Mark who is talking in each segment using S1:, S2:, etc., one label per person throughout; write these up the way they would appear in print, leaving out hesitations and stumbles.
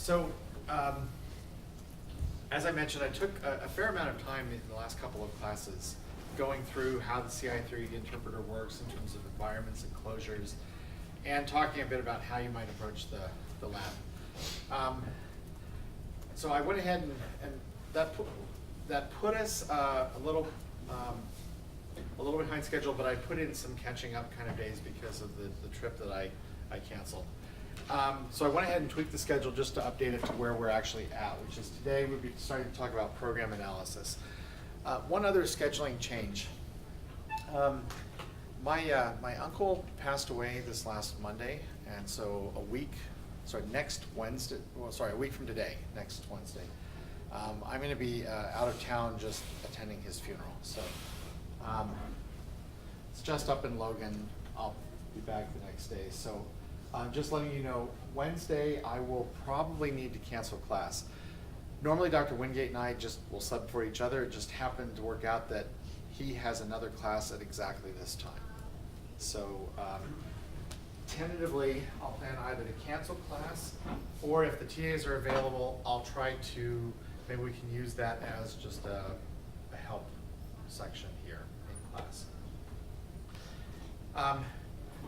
S1: So, as I mentioned, I took a fair amount of time in the last couple of classes going through how the CI3 interpreter works in terms of environments and closures, and talking a bit about how you might approach the lab. So I went ahead and that put us a little behind schedule, but I put in some catching up kind of days because of the trip that I canceled. So I went ahead and tweaked the schedule just to update it to where we're actually at, which is today we'll be starting to talk about program analysis. One other scheduling change. My uncle passed away this last Monday, and so a week from today, next Wednesday, I'm going to be out of town just attending his funeral. So it's just up in Logan. I'll be back the next day. So just letting you know, Wednesday I will probably need to cancel class. Normally Dr. Wingate and I just will sub for each other. It just happened to work out that he has another class at exactly this time. So tentatively, I'll plan either to cancel class, or if the TAs are available, I'll try to, maybe we can use that as just a help section here in class.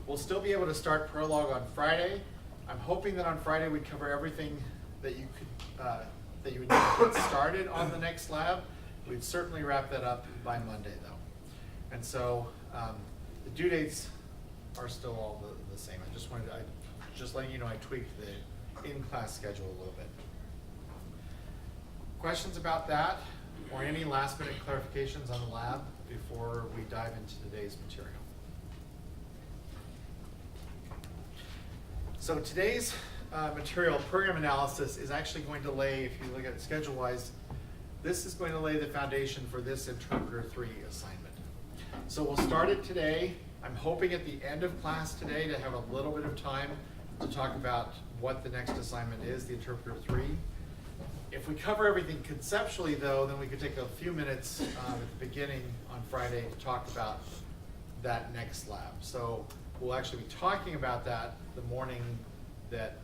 S1: We'll still be able to start Prolog on Friday. I'm hoping that on Friday we'd cover everything that you could, that you would need to get started on the next lab. We'd certainly wrap that up by Monday though. And so the due dates are still all the same. Just letting you know I tweaked the in-class schedule a little bit. Questions about that or any last minute clarifications on the lab before we dive into today's material? So today's material, program analysis, is actually going to lay, if you look at it schedule-wise, this is going to lay the foundation for this Interpreter 3 assignment. So we'll start it today. I'm hoping at the end of class today to have a little bit of time to talk about what the next assignment is, the Interpreter 3. If we cover everything conceptually though, then we could take a few minutes at the beginning on Friday to talk about that next lab. So we'll actually be talking about that the morning that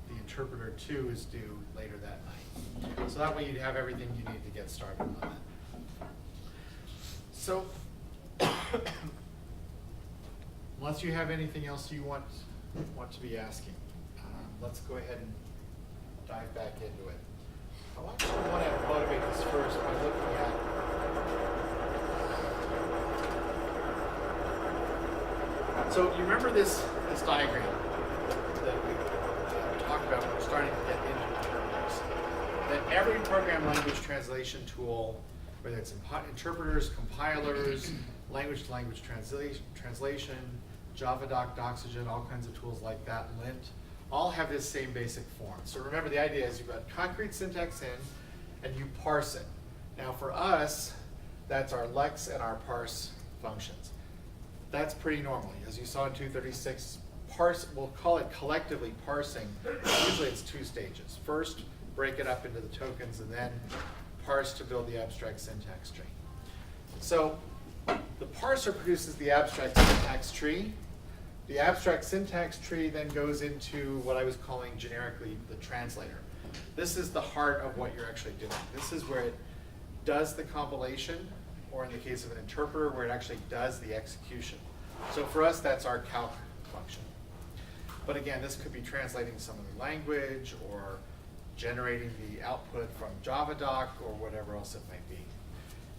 S1: the Interpreter 2 is due later that night. So that way you'd have everything you need to get started on that. So, unless you have anything else you want to be asking, let's go ahead and dive back into it. I actually want to motivate this first by looking at so you remember this diagram that we talked about when we're starting to get into interpreters. That every program language translation tool, whether it's interpreters, compilers, language-to-language translation, JavaDoc, Doxygen, all kinds of tools like that, Lint, all have this same basic form. So remember, the idea is you've got concrete syntax in, and you parse it. Now for us, that's our lex and our parse functions. That's pretty normal. As you saw in 236, parse, we'll call it collectively parsing. Usually it's two stages. First, break it up into the tokens, and then parse to build the abstract syntax tree. So the parser produces the abstract syntax tree. The abstract syntax tree then goes into what I was calling generically the translator. This is the heart of what you're actually doing. This is where it does the compilation, or in the case of an interpreter, where it actually does the execution. So for us, that's our calc function. But again, this could be translating some other language, or generating the output from JavaDoc, or whatever else it might be.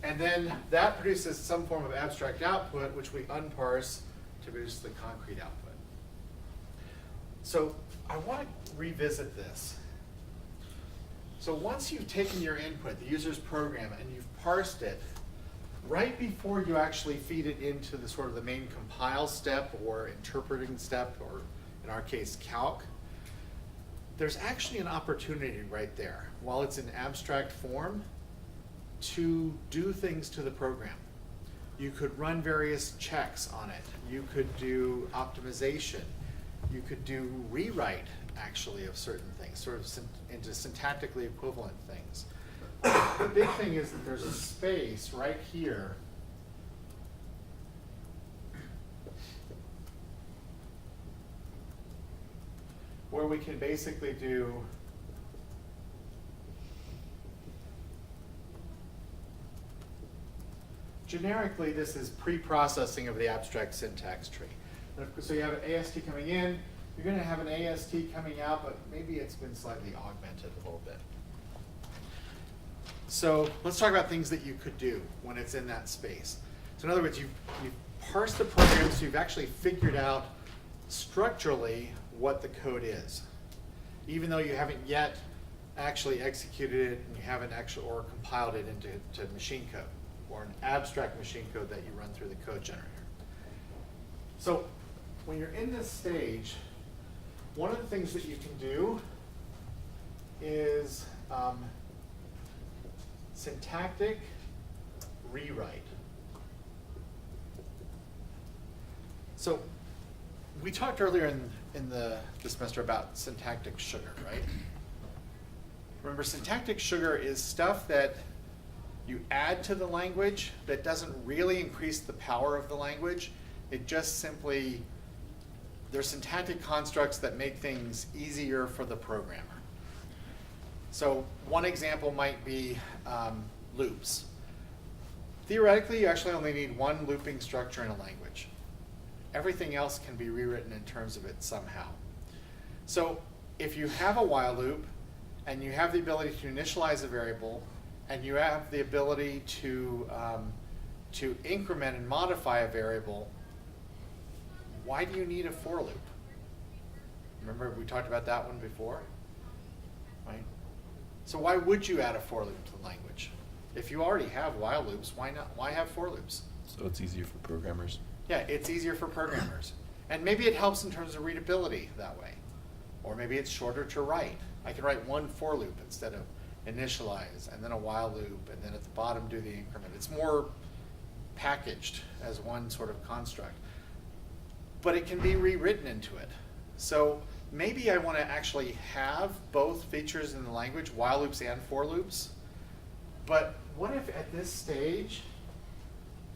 S1: And then that produces some form of abstract output, which we unparse to produce the concrete output. So I want to revisit this. So once you've taken your input, the user's program, and you've parsed it, right before you actually feed it into the sort of the main compile step or interpreting step, or in our case, calc, there's actually an opportunity right there, while it's in abstract form, to do things to the program. You could run various checks on it. You could do optimization. You could do rewrite, actually, of certain things, sort of into syntactically equivalent things. The big thing is that there's a space right here where we can basically do generically, this is pre-processing of the abstract syntax tree. So you have an AST coming in, you're going to have an AST coming out, but maybe it's been slightly augmented a little bit. So let's talk about things that you could do when it's in that space. So in other words, you've parsed the program, so you've actually figured out structurally what the code is, even though you haven't yet actually executed it and you haven't actually or compiled it into machine code or an abstract machine code that you run through the code generator. So when you're in this stage, one of the things that you can do is syntactic rewrite. So we talked earlier in the semester about syntactic sugar, right? Remember, syntactic sugar is stuff that you add to the language that doesn't really increase the power of the language. It just simply, they're syntactic constructs that make things easier for the programmer. So one example might be loops. Theoretically, you actually only need one looping structure in a language. Everything else can be rewritten in terms of it somehow. So if you have a while loop, and you have the ability to initialize a variable, and you have the ability to increment and modify a variable, why do you need a for loop? Remember we talked about that one before, right? So why would you add a for loop to the language? If you already have while loops, why not? Why have for loops?
S2: So it's easier for programmers.
S1: Yeah, it's easier for programmers. And maybe it helps in terms of readability that way. Or maybe it's shorter to write. I can write one for loop instead of initialize, and then a while loop, and then at the bottom do the increment. It's more packaged as one sort of construct. But it can be rewritten into it. So maybe I want to actually have both features in the language, while loops and for loops. But what if at this stage,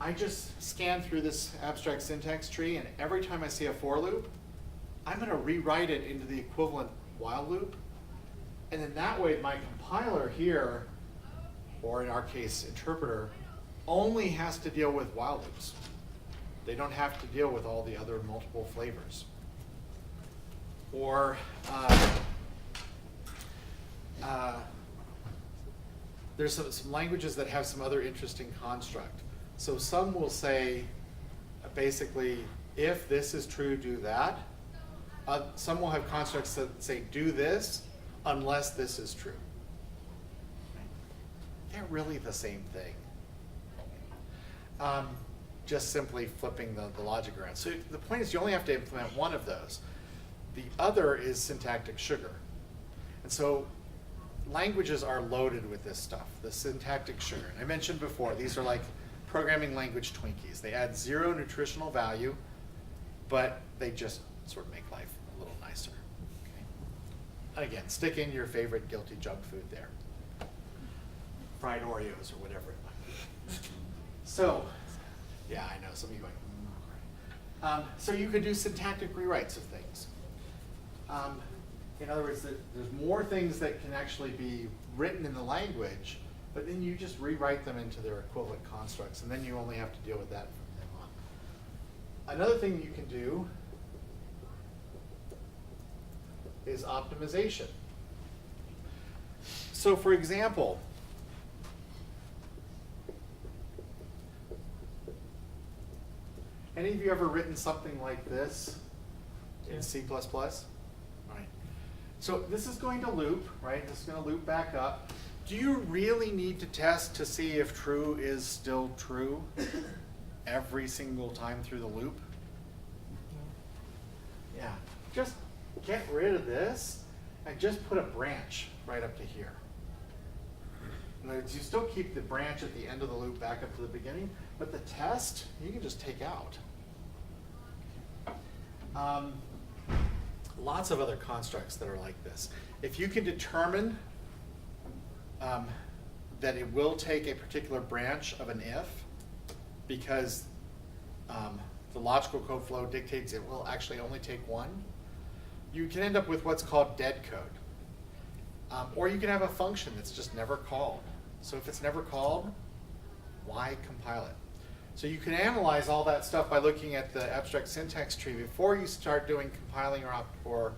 S1: I just scan through this abstract syntax tree, and every time I see a for loop, I'm going to rewrite it into the equivalent while loop. And then that way, my compiler here, or in our case, interpreter, only has to deal with while loops. They don't have to deal with all the other multiple flavors. Or there's some languages that have some other interesting construct. So some will say, basically, if this is true, do that. Some will have constructs that say, do this, unless this is true. They're really the same thing. Just simply flipping the logic around. So the point is you only have to implement one of those. The other is syntactic sugar. And so languages are loaded with this stuff, the syntactic sugar. And I mentioned before, these are like programming language Twinkies. They add zero nutritional value, but they just sort of make life a little nicer. Okay? Again, stick in your favorite guilty junk food there. Fried Oreos or whatever it might be. So, yeah, I know, some of you are going, so you could do syntactic rewrites of things. In other words, there's more things that can actually be written in the language, but then you just rewrite them into their equivalent constructs, and then you only have to deal with that from then on. Another thing you can do is optimization. So for example, any of you ever written something like this in C++? Right. So this is going to loop, right? This is going to loop back up. Do you really need to test to see if true is still true every single time through the loop? Yeah. Just get rid of this and just put a branch right up to here. In other words, you still keep the branch at the end of the loop back up to the beginning, but the test you can just take out. Lots of other constructs that are like this. If you can determine that it will take a particular branch of an if, because the logical code flow dictates it will actually only take one, you can end up with what's called dead code. Or you can have a function that's just never called. So if it's never called, why compile it? So you can analyze all that stuff by looking at the abstract syntax tree before you start doing compiling or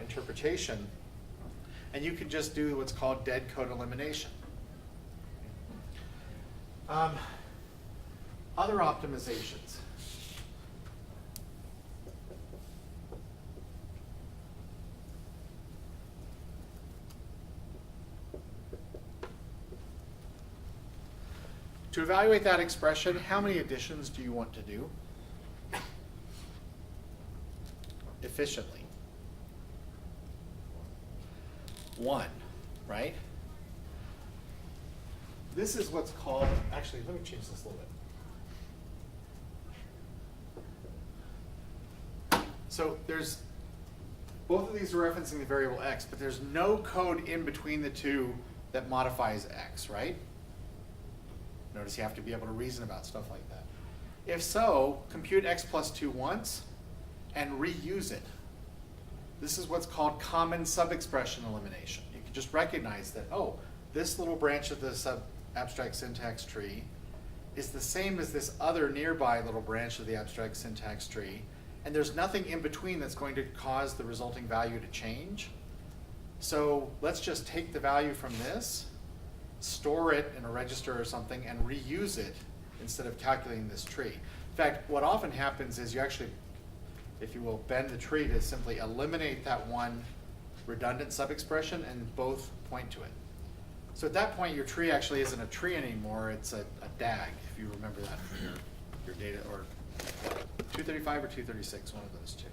S1: interpretation. And you can just do what's called dead code elimination. Other optimizations. To evaluate that expression, how many additions do you want to do efficiently? One, right? This is what's called, actually, let me change this a little bit. So there's, both of these are referencing the variable x, but there's no code in between the two that modifies x, right? Notice you have to be able to reason about stuff like that. If so, compute x plus 2 once and reuse it. This is what's called common subexpression elimination. You can just recognize that, oh, this little branch of the abstract syntax tree is the same as this other nearby little branch of the abstract syntax tree, and there's nothing in between that's going to cause the resulting value to change. So let's just take the value from this, store it in a register or something, and reuse it instead of calculating this tree. In fact, what often happens is you actually, if you will, bend the tree to simply eliminate that one redundant subexpression and both point to it. So at that point, your tree actually isn't a tree anymore, it's a DAG, if you remember that from your data, or 235 or 236, one of those two.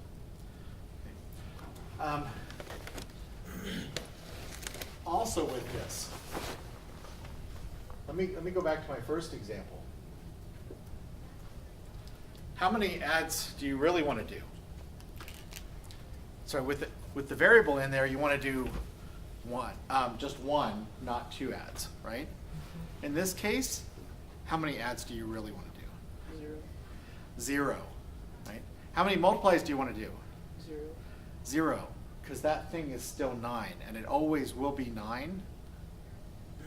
S1: Okay. Also with this, let me go back to my first example. How many adds do you really want to do? Sorry, with the variable in there, you want to do one, just one, not 2 adds, right? In this case, how many adds do you really want to do?
S3: 0.
S1: 0, right? How many multiplies do you want to do?
S3: 0.
S1: 0, because that thing is still 9, and it always will be 9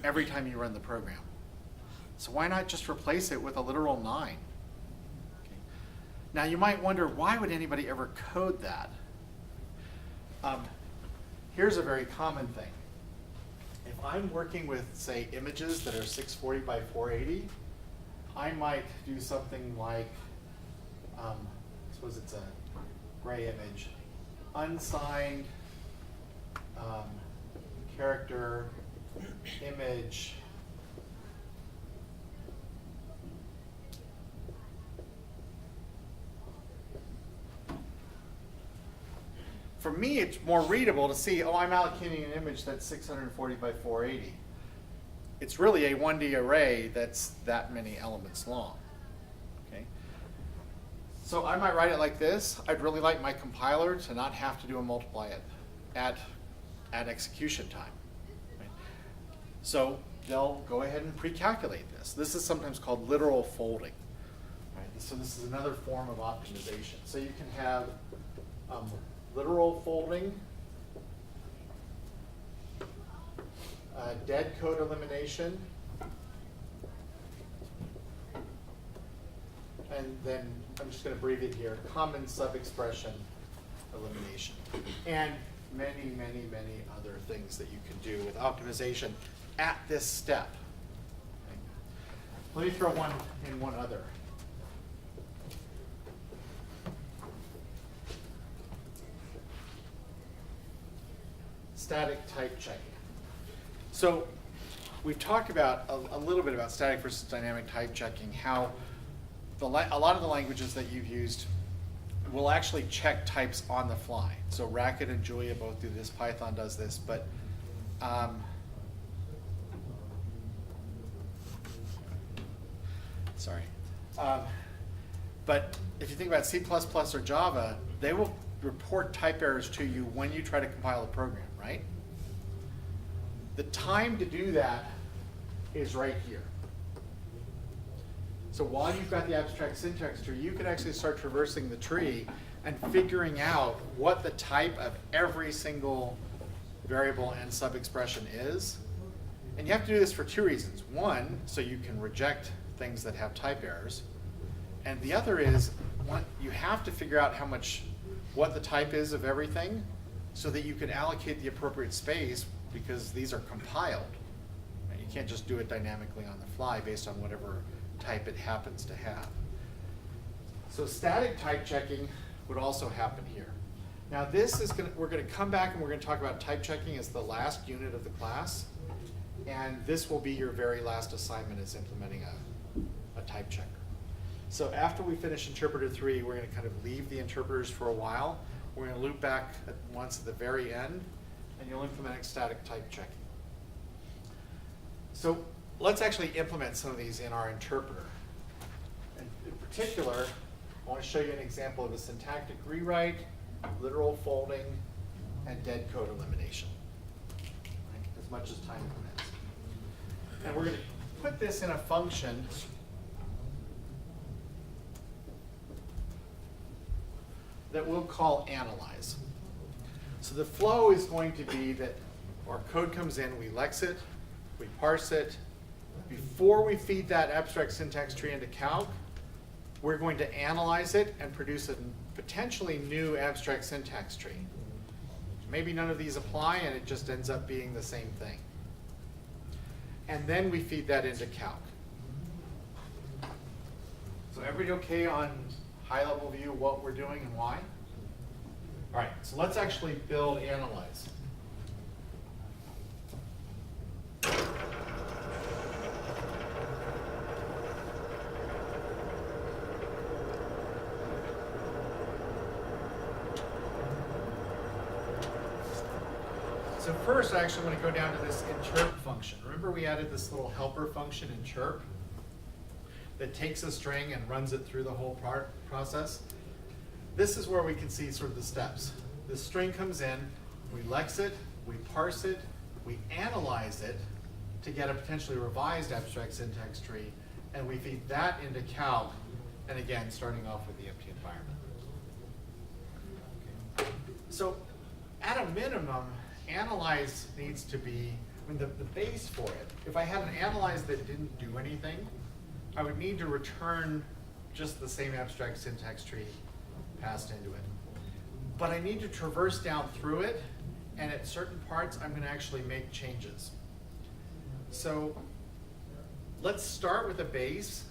S1: every time you run the program. So why not just replace it with a literal 9? Okay. Now you might wonder, why would anybody ever code that? Here's a very common thing. If I'm working with, say, images that are 640 by 480, I might do something like, suppose it's a gray image, unsigned character image for me, it's more readable to see, oh, I'm allocating an image that's 640 by 480. It's really a 1D array that's that many elements long. Okay. So I might write it like this. I'd really like my compiler to not have to do a multiply at execution time. Right? So they'll go ahead and pre-calculate this. This is sometimes called literal folding. Right? So this is another form of optimization. So you can have literal folding, dead code elimination, and then I'm just going to abbreviate here, common subexpression elimination, and many, many, many other things that you can do with optimization at this step. Okay. Let me throw one other. Static type checking. So we've talked about a little bit about static versus dynamic type checking, how a lot of the languages that you've used will actually check types on the fly. So Racket and Julia both do this, Python does this, but but if you think about C++ or Java, they will report type errors to you when you try to compile a program, right? The time to do that is right here. So while you've got the abstract syntax tree, you can actually start traversing the tree and figuring out what the type of every single variable and sub-expression is. And you have to do this for 2 reasons. One, so you can reject things that have type errors. And the other is, you have to figure out what the type is of everything so that you can allocate the appropriate space, because these are compiled. And you can't just do it dynamically on the fly based on whatever type it happens to have. So static type checking would also happen here. Now we're gonna come back and we're gonna talk about type checking as the last unit of the class. And this will be your very last assignment, is implementing a type checker. So after we finish interpreter 3, we're gonna kind of leave the interpreters for a while. We're gonna loop back once at the very end, and you'll implement static type checking. So let's actually implement some of these in our interpreter. And in particular, I want to show you an example of a syntactic rewrite, literal folding, and dead code elimination, right? As much as time permits. And we're going to put this in a function that we'll call analyze. So the flow is going to be that our code comes in, we lex it, we parse it. Before we feed that abstract syntax tree into calc, we're going to analyze it and produce a potentially new abstract syntax tree. Maybe none of these apply and it just ends up being the same thing. And then we feed that into calc. So everybody okay on high level view what we're doing and why? All right, so let's actually build analyze. So first, I actually want to go down to this interp function. Remember we added this little helper function interp that takes a string and runs it through the whole process? This is where we can see sort of the steps. The string comes in, we lex it, we parse it, we analyze it to get a potentially revised abstract syntax tree, and we feed that into calc, and again, starting off with the empty environment. Okay. So at a minimum, analyze needs to be, the base for it. If I had an analyze that didn't do anything, I would need to return just the same abstract syntax tree passed into it. But I need to traverse down through it, and at certain parts, I'm going to actually make changes. So let's start with a base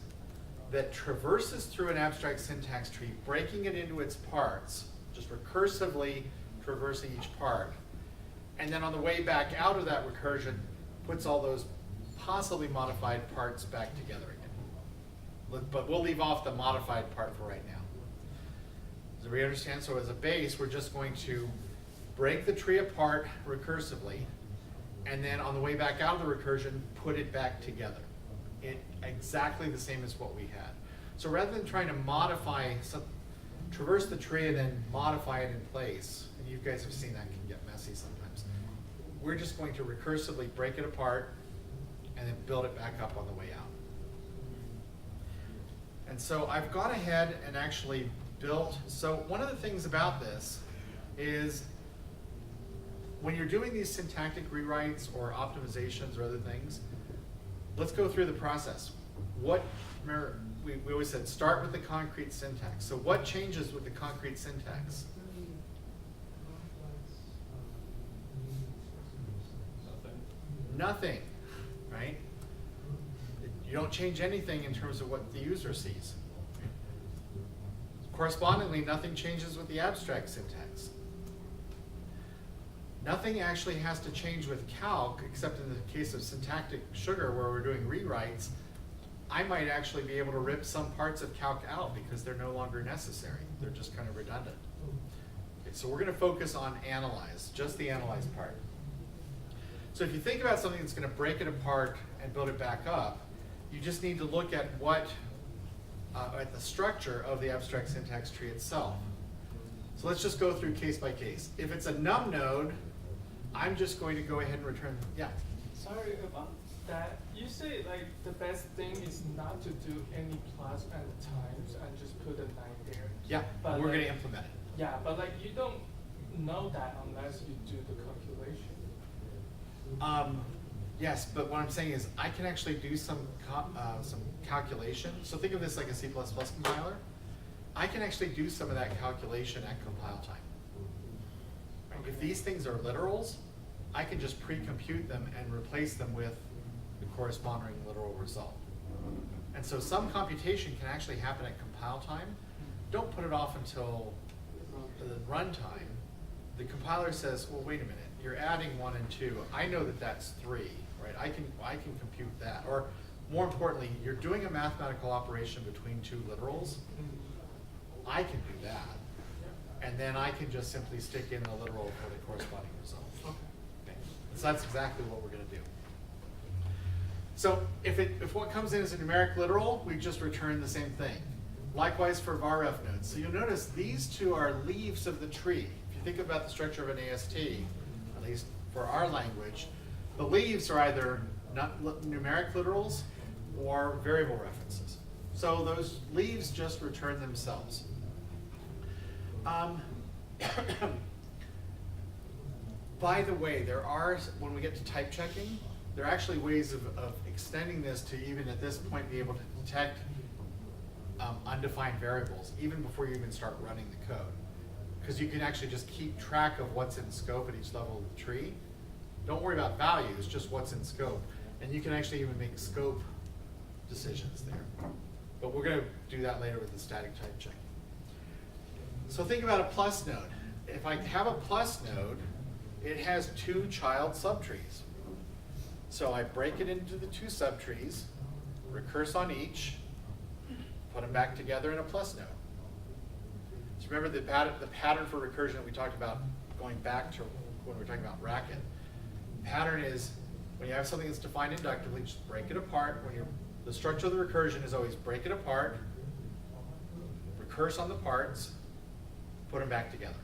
S1: that traverses through an abstract syntax tree, breaking it into its parts, just recursively traversing each part. And then on the way back out of that recursion, puts all those possibly modified parts back together again. But we'll leave off the modified part for right now. Does everybody understand? So as a base, we're just going to break the tree apart recursively, and then on the way back out of the recursion, put it back together. Exactly the same as what we had. So rather than trying to traverse the tree and then modify it in place, and you guys have seen that can get messy sometimes, we're just going to recursively break it apart and then build it back up on the way out. And so I've gone ahead and actually built, so one of the things about this is when you're doing these syntactic rewrites or optimizations or other things, let's go through the process. Remember, we always said start with the concrete syntax. So what changes with the concrete syntax? Nothing, right? You don't change anything in terms of what the user sees. Correspondingly, nothing changes with the abstract syntax. Nothing actually has to change with calc, except in the case of syntactic sugar where we're doing rewrites. I might actually be able to rip some parts of calc out because they're no longer necessary. They're just kind of redundant. Okay, so we're going to focus on analyze, just the analyze part. So if you think about something that's going to break it apart and build it back up, you just need to look at at the structure of the abstract syntax tree itself. So let's just go through case by case. If it's a num node, I'm just going to go ahead and return, yeah?
S3: Sorry about that. You say like the best thing is not to do any plus and times and just put a 9 there.
S1: Yeah,
S3: but
S1: we're
S3: like,
S1: going to implement it.
S3: Yeah, but like you don't know that unless you do the calculation.
S1: Yes, but what I'm saying is I can actually do some calculation. So think of this like a C++ compiler. I can actually do some of that calculation at compile time. Right? If these things are literals, I can just pre-compute them and replace them with the corresponding literal result. And so some computation can actually happen at compile time. Don't put it off until the runtime. The compiler says, well, wait a minute, you're adding 1 and 2. I know that that's 3, right? I can compute that. Or more importantly, you're doing a mathematical operation between two literals. I can do that. And then I can just simply stick in the literal for the corresponding result. Okay. So that's exactly what we're going to do. So if what comes in is a numeric literal, we just return the same thing. Likewise for varref nodes. So you'll notice these two are leaves of the tree. If you think about the structure of an AST, at least for our language, the leaves are either not numeric literals or variable references. So those leaves just return themselves. By the way, there are, when we get to type checking, there are actually ways of extending this to even at this point be able to detect undefined variables, even before you even start running the code. Because you can actually just keep track of what's in scope at each level of the tree. Don't worry about values, just what's in scope. And you can actually even make scope decisions there. But we're going to do that later with the static type checking. So think about a plus node. If I have a plus node, it has two child subtrees. So I break it into the two subtrees, recurse on each, put them back together in a plus node. So remember the pattern for recursion that we talked about going back to when we were talking about racket. The pattern is when you have something that's defined inductively, just break it apart. The structure of the recursion is always break it apart, recurse on the parts, put them back together.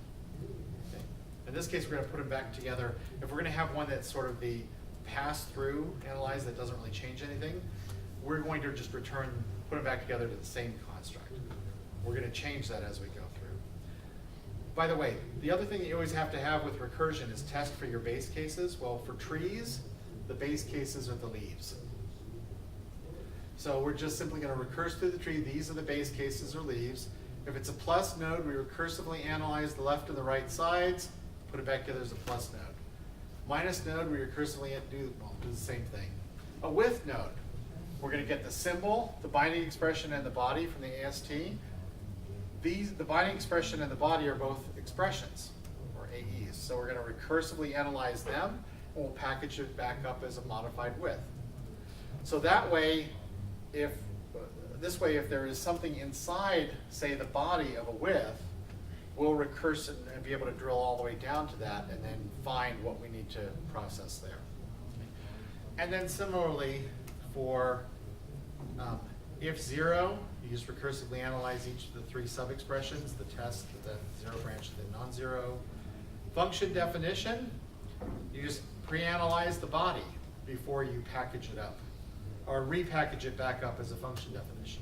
S1: Okay. In this case, we're going to put them back together. If we're going to have one that's sort of the pass-through analyze that doesn't really change anything, we're going to just put them back together to the same construct. We're going to change that as we go through. By the way, the other thing that you always have to have with recursion is test for your base cases. Well, for trees, the base cases are the leaves. So we're just simply going to recurse through the tree. These are the base cases or leaves. If it's a plus node, we recursively analyze the left and the right sides, put it back together as a plus node. Minus node, we recursively do the same thing. A with node, we're going to get the symbol, the binding expression, and the body from the AST. The binding expression and the body are both expressions, or AEs. So we're going to recursively analyze them, and we'll package it back up as a modified with. So that way, if there is something inside, say, the body of a with, we'll recurse and be able to drill all the way down to that and then find what we need to process there. And then similarly, for if zero, you just recursively analyze each of the three sub-expressions, the test, the zero branch, the non-zero. Function definition, you just pre-analyze the body before you package it up, or repackage it back up as a function definition.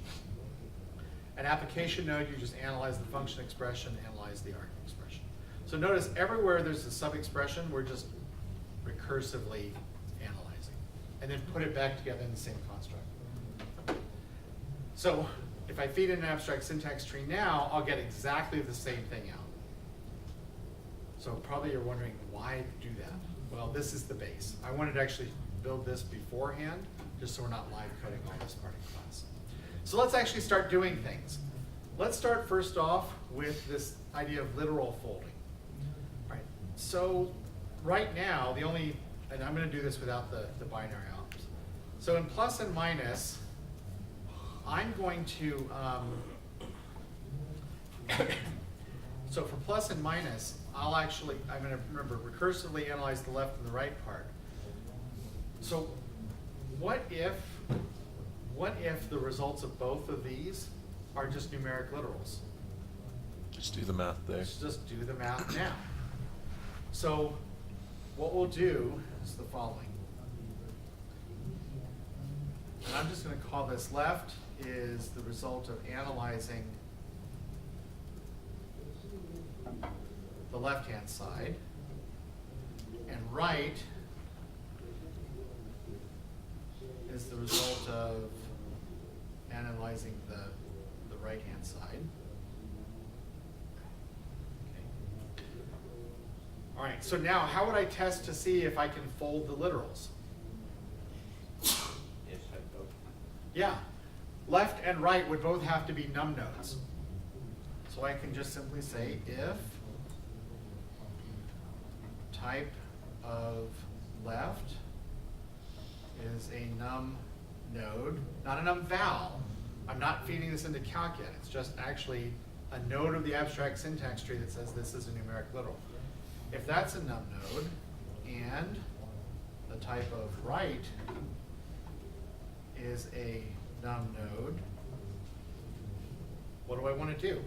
S1: An application node, you just analyze the function expression, analyze the argument expression. So notice everywhere there's a sub-expression, we're just recursively analyzing, and then put it back together in the same construct. So if I feed in an abstract syntax tree now, I'll get exactly the same thing out. So probably you're wondering, why do that? Well, this is the base. I wanted to actually build this beforehand, just so we're not live coding all this part of class. So let's actually start doing things. Let's start first off with this idea of literal folding. All right. So right now, and I'm going to do this without the binary ops. So in plus and minus, I'm going to, so for plus and minus, I'm going to remember recursively analyze the left and the right part. So what if the results of both of these are just numeric literals?
S2: Just do the math there.
S1: Let's just do the math now. So what we'll do is the following. And I'm just going to call this left is the result of analyzing the left-hand side, and right is the result of analyzing the right-hand side. Okay. All right, so now how would I test to see if I can fold the literals? Yeah, left and right would both have to be num nodes. So I can just simply say if type of left is a num node, not a num val. I'm not feeding this into calc yet. It's just actually a node of the abstract syntax tree that says this is a numeric literal. If that's a num node and the type of right is a num node, what do I want to do?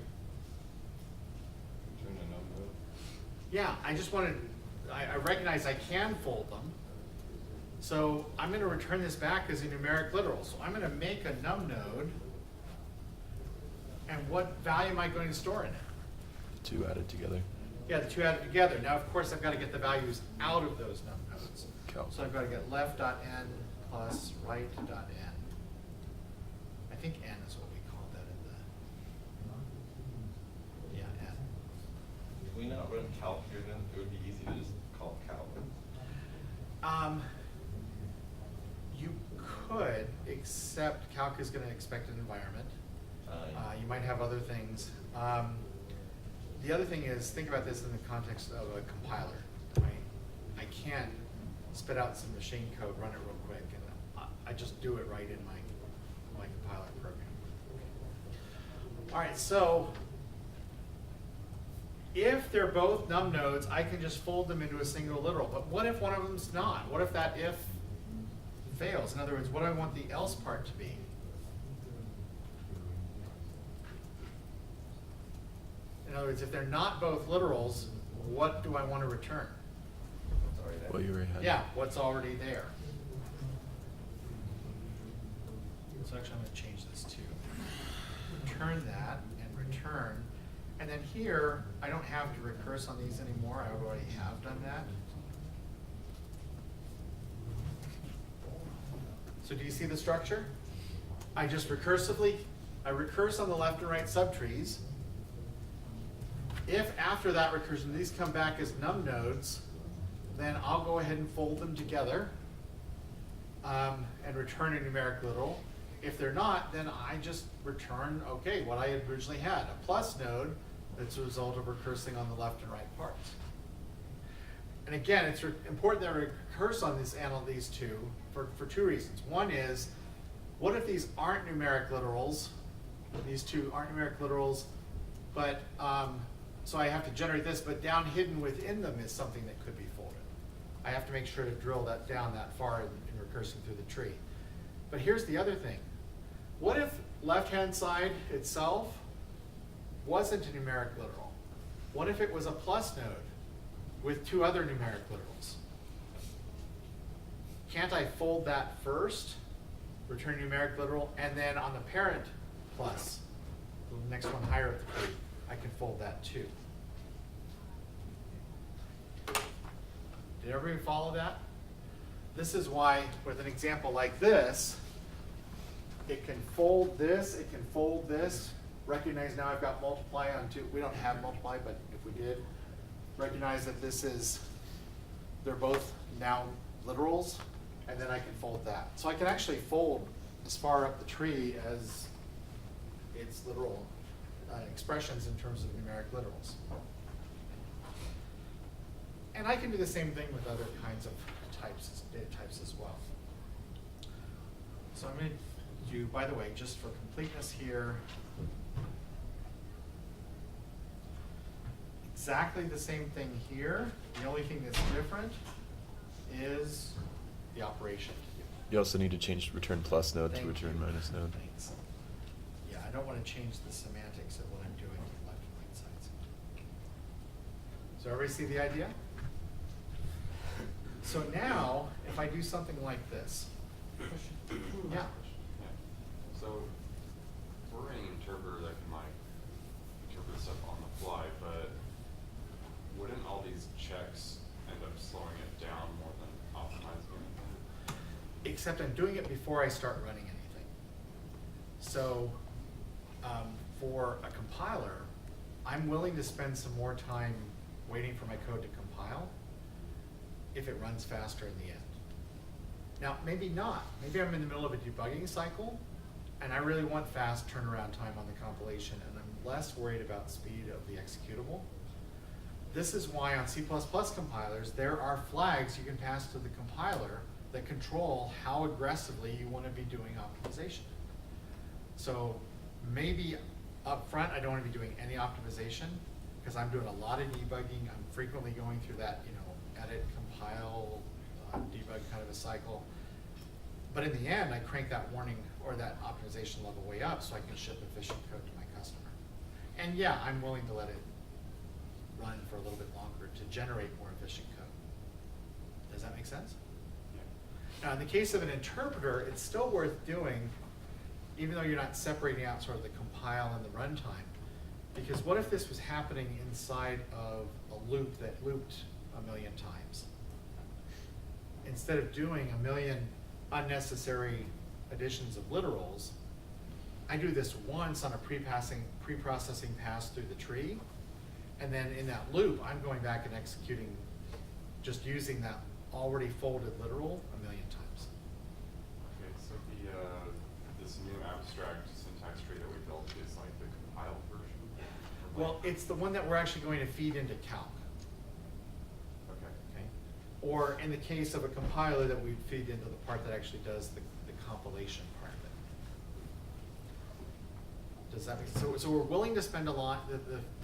S4: Return a num node.
S1: Yeah, I just want to, I recognize I can fold them. So I'm going to return this back as a numeric literal. So I'm going to make a num node. And what value am I going to store in it?
S2: The two added together.
S1: Yeah, the two added together. Now, of course, I've got to get the values out of those num nodes.
S2: Calc.
S1: So I've got to get left.n plus right.n. I think n is what we called that in the, yeah, n.
S4: If we not run calc here, then it would be easy to just call calc.
S1: You could, except calc is going to expect an environment. You might have other things. The other thing is, think about this in the context of a compiler, right? I can't spit out some machine code, run it real quick, and I just do it right in my compiler program. All right, so if they're both num nodes, I can just fold them into a single literal. But what if one of them's not? What if that if fails? In other words, what do I want the else part to be? In other words, if they're not both literals, what do I want to return?
S4: It's already there.
S2: Well, you already had.
S1: Yeah, what's already there. So actually I'm going to change this to return that and return. And then here, I don't have to recurse on these anymore. I already have done that. So do you see the structure? I just I recurse on the left and right subtrees. If after that recursion these come back as num nodes, then I'll go ahead and fold them together and return a numeric literal. If they're not, then I just return, okay, what I originally had, a plus node that's a result of recursing on the left and right parts. And again, it's important that we recurse on these two for two reasons. One is, what if these aren't numeric literals? These two aren't numeric literals, but so I have to generate this, but down hidden within them is something that could be folded. I have to make sure to drill that down that far in recursing through the tree. But here's the other thing. What if left-hand side itself wasn't a numeric literal? What if it was a plus node with two other numeric literals? Can't I fold that first, return numeric literal, and then on the parent plus, the next one higher up the tree, I can fold that too. Did everybody follow that? This is why, with an example like this, it can fold this, it can fold this. Recognize now I've got multiply on two. We don't have multiply, but if we did, recognize that this is, they're both now literals, and then I can fold that. So I can actually fold as far up the tree as its literal expressions in terms of numeric literals. And I can do the same thing with other kinds of data types as well. So I'm going to do, by the way, just for completeness here, exactly the same thing here. The only thing that's different is the operation.
S2: You also need to change return plus node
S1: Thank
S2: to return
S1: you.
S2: minus node.
S1: Thanks. Yeah, I don't want to change the semantics of what I'm doing on left and right sides. So everybody see the idea? So now, if I do something like this. Yeah.
S5: So we're running an interpreter that can like interpret stuff on the fly, but wouldn't all these checks end up slowing it down more than optimizing anything?
S1: except I'm doing it before I start running anything. So for a compiler, I'm willing to spend some more time waiting for my code to compile if it runs faster in the end. Now, maybe not. Maybe I'm in the middle of a debugging cycle and I really want fast turnaround time on the compilation and I'm less worried about speed of the executable. This is why on C++ compilers, there are flags you can pass to the compiler that control how aggressively you want to be doing optimization. So maybe up front, I don't want to be doing any optimization because I'm doing a lot of debugging. I'm frequently going through that, edit, compile, debug kind of a cycle. But in the end, I crank that warning or that optimization level way up so I can ship efficient code to my customer. And yeah, I'm willing to let it run for a little bit longer to generate more efficient code. Does that make sense? Now, in the case of an interpreter, it's still worth doing, even though you're not separating out sort of the compile and the runtime. Because what if this was happening inside of a loop that looped a million times? Instead of doing a million unnecessary additions of literals, I do this once on a pre-processing pass through the tree, and then in that loop, I'm going back and executing, just using that already folded literal a million times.
S5: Okay, so this new abstract syntax tree that we built is like the compiled version? Or
S1: Well,
S5: like-
S1: it's the one that we're actually going to feed into calc.
S5: Okay.
S1: Okay? Or in the case of a compiler, that we feed into the part that actually does the compilation part of it. Does that make sense? So we're willing to spend a lot,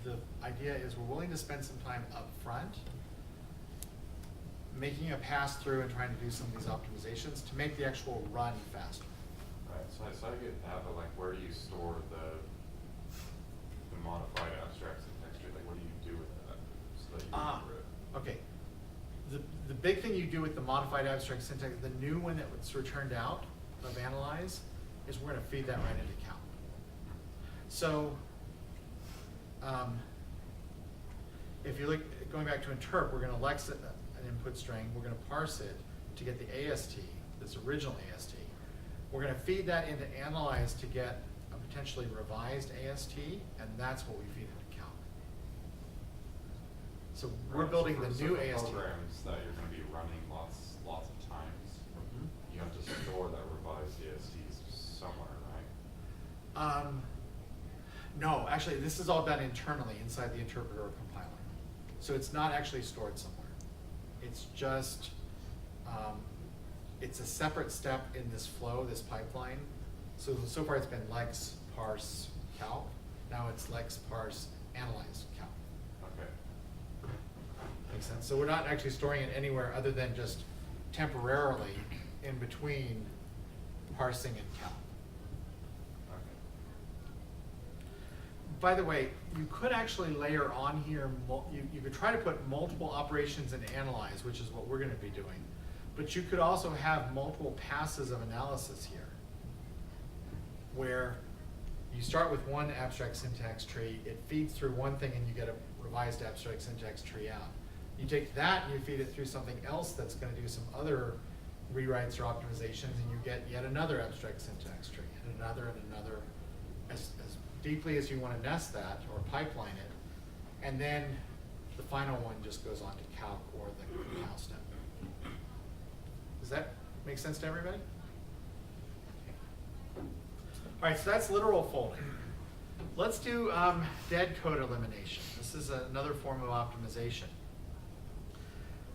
S1: the idea is we're willing to spend some time up front making a pass through and trying to do some of these optimizations to make the actual run faster.
S5: Right, so I get that, but like where do you store the modified abstract syntax tree? Like what do you do with that so that you remember it?
S1: Okay. The big thing you do with the modified abstract syntax, the new one that's returned out of Analyze, is we're going to feed that right into Calc. So if you look, going back to interp, we're going to lex an input string, we're going to parse it to get the AST, this original AST. We're going to feed that into Analyze to get a potentially revised AST, and that's what we feed into Calc. So we're
S5: Right,
S1: building
S5: so
S1: the
S5: for
S1: new
S5: certain
S1: AST.
S5: programs that you're going to be running lots of times,
S1: Mhm.
S5: you have to store that revised ASTs somewhere, right?
S1: No, actually, this is all done internally inside the interpreter or compiler. So it's not actually stored somewhere. It's just, it's a separate step in this flow, this pipeline. So far it's been lex, parse, calc. Now it's lex, parse, analyze, calc.
S5: Okay.
S1: Makes sense? So we're not actually storing it anywhere other than just temporarily in between parsing and calc.
S5: Okay.
S1: By the way, you could actually layer on here, you could try to put multiple operations in Analyze, which is what we're going to be doing. But you could also have multiple passes of analysis here, where you start with one abstract syntax tree, it feeds through one thing and you get a revised abstract syntax tree out. You take that and you feed it through something else that's going to do some other rewrites or optimizations, and you get yet another abstract syntax tree, and another, as deeply as you want to nest that or pipeline it, and then the final one just goes on to calc or the compile step. Does that make sense to everybody? All right, so that's literal folding. Let's do dead code elimination. This is another form of optimization.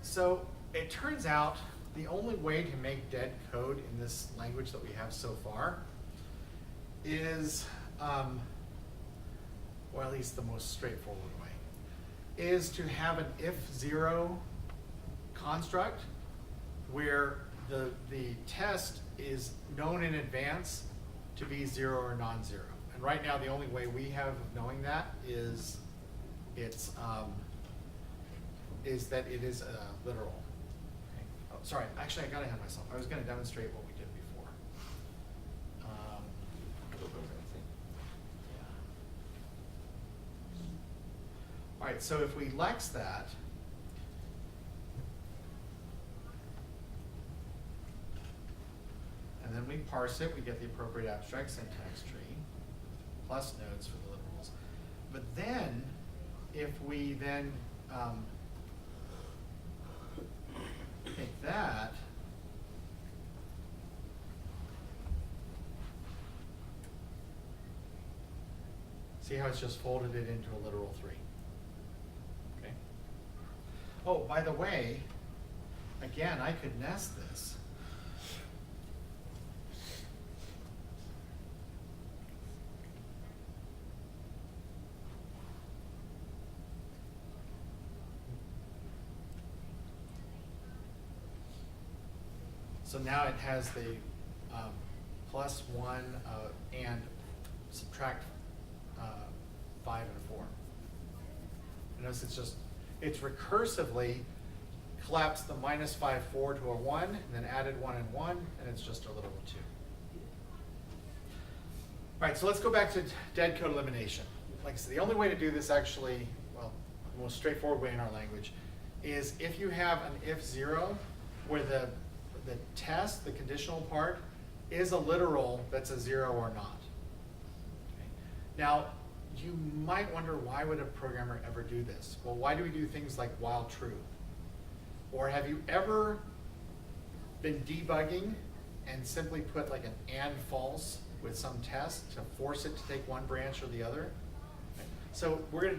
S1: So it turns out the only way to make dead code in this language that we have so far is, or at least the most straightforward way, is to have an if-zero construct where the test is known in advance to be 0 or non-zero. And right now, the only way we have of knowing that is that it is literal. Okay. Oh, sorry, actually, I got ahead of myself. I was going to demonstrate what we did before. All right, so if we lex that, parse it, we get the appropriate abstract syntax tree, plus nodes for the literals. But then, if we then take that, see how it's just folded it into a literal 3. Okay. Oh, by the way, again, I could nest this. So now it has the plus 1 and subtract 5 and 4. Notice it's recursively collapsed the minus 5, 4 to a 1, and then added 1 and 1, and it's just a literal 2. All right, so let's go back to dead code elimination. Like I said, the only way to do this actually, well, the most straightforward way in our language, is if you have an if 0 where the test, the conditional part, is a literal that's a 0 or not. Okay. Now, you might wonder, why would a programmer ever do this? Well, why do we do things like while true? Or have you ever been debugging and simply put like an and false with some test to force it to take one branch or the other? Okay. So we're gonna,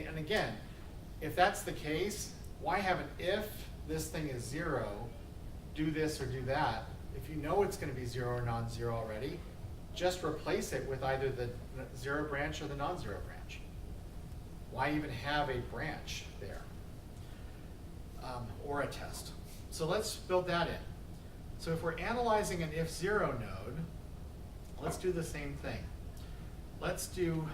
S1: and again, if that's the case, why have an if this thing is 0, do this or do that? If you know it's going to be 0 or non-zero already, just replace it with either the 0 branch or the non-zero branch. Why even have a branch there? Or a test. So let's build that in. So if we're analyzing an if 0 node, let's do the same thing. Let's do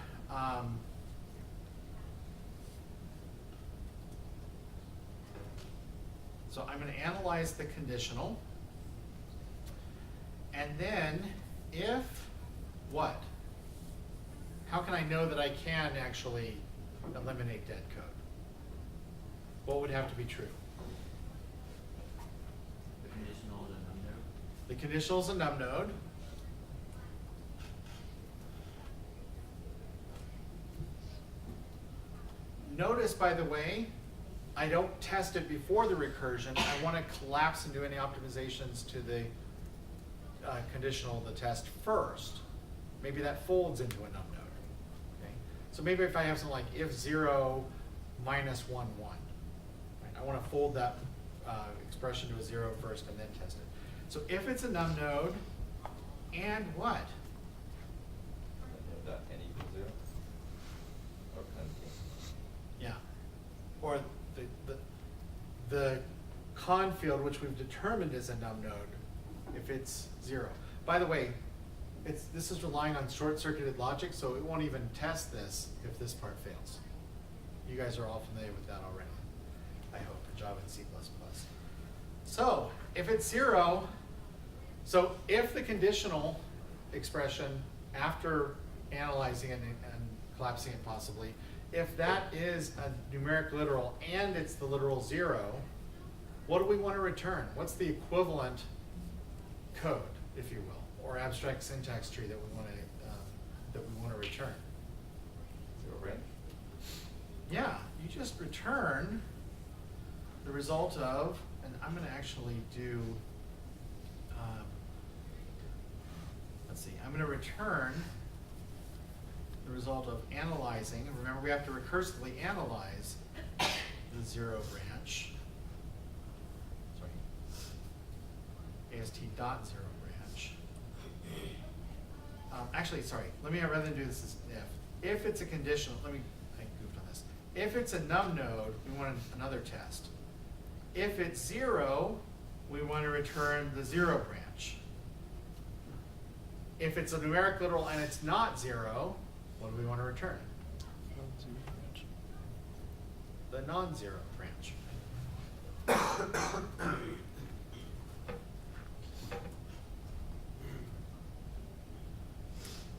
S1: so I'm going to analyze the conditional. And then if what? How can I know that I can actually eliminate dead code? What would have to be true?
S6: The conditional is a num node.
S1: The conditional is a num node. Notice, by the way, I don't test it before the recursion. I want to collapse and do any optimizations to the conditional, the test first. Maybe that folds into a num node. Okay? So maybe if I have something like if 0 minus 1, 1. Right? I want to fold that expression to a 0 first and then test it. So if it's a num node, and what?
S4: That n equals 0. Or n
S1: Yeah. Or the con field, which we've determined is a num node, if it's 0. By the way, this is relying on short-circuited logic, so it won't even test this if this part fails. You guys are all familiar with that already, I hope, in Java and C++. So if it's 0, so if the conditional expression, after analyzing it and collapsing it possibly, if that is a numeric literal and it's the literal 0, what do we want to return? What's the equivalent code, if you will, or abstract syntax tree that we want to return?
S4: 0 branch.
S1: Yeah, you just return the result of, and I'm going to actually do, let's see, I'm going to return the result of analyzing. And remember, we have to recursively analyze the 0 branch. Sorry, AST dot 0 branch. Actually, sorry, let me, rather than do this as if it's a conditional, I goofed on this. If it's a num node, we want another test. If it's 0, we want to return the 0 branch. If it's a numeric literal and it's not 0, what do we want to return? The non-zero branch.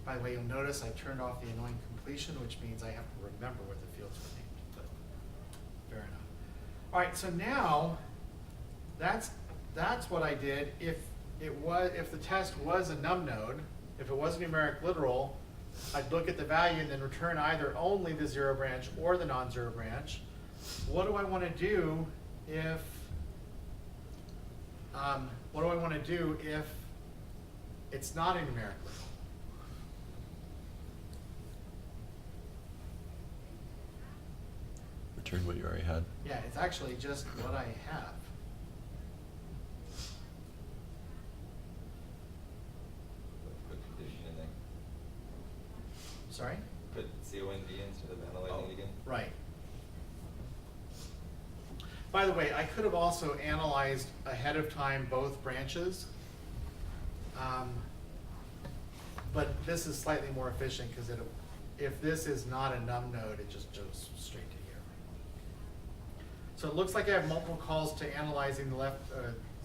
S1: By the way, you'll notice I turned off the annoying completion, which means I have to remember what the fields were named, but fair enough. All right, so now that's what I did. If if the test was a num node, if it was a numeric literal, I'd look at the value and then return either only the zero branch or the non-zero branch. What do I want to do if, it's not a numeric literal?
S2: Return what you already had.
S1: Yeah, it's actually just what I have.
S4: Put condition in there.
S1: Sorry?
S4: Put COND instead of analyzing it again.
S1: Right. By the way, I could have also analyzed ahead of time both branches. But this is slightly more efficient because if this is not a num node, it just goes straight to here. So it looks like I have multiple calls to analyzing the left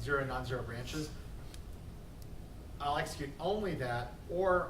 S1: zero and non-zero branches. I'll execute only that, or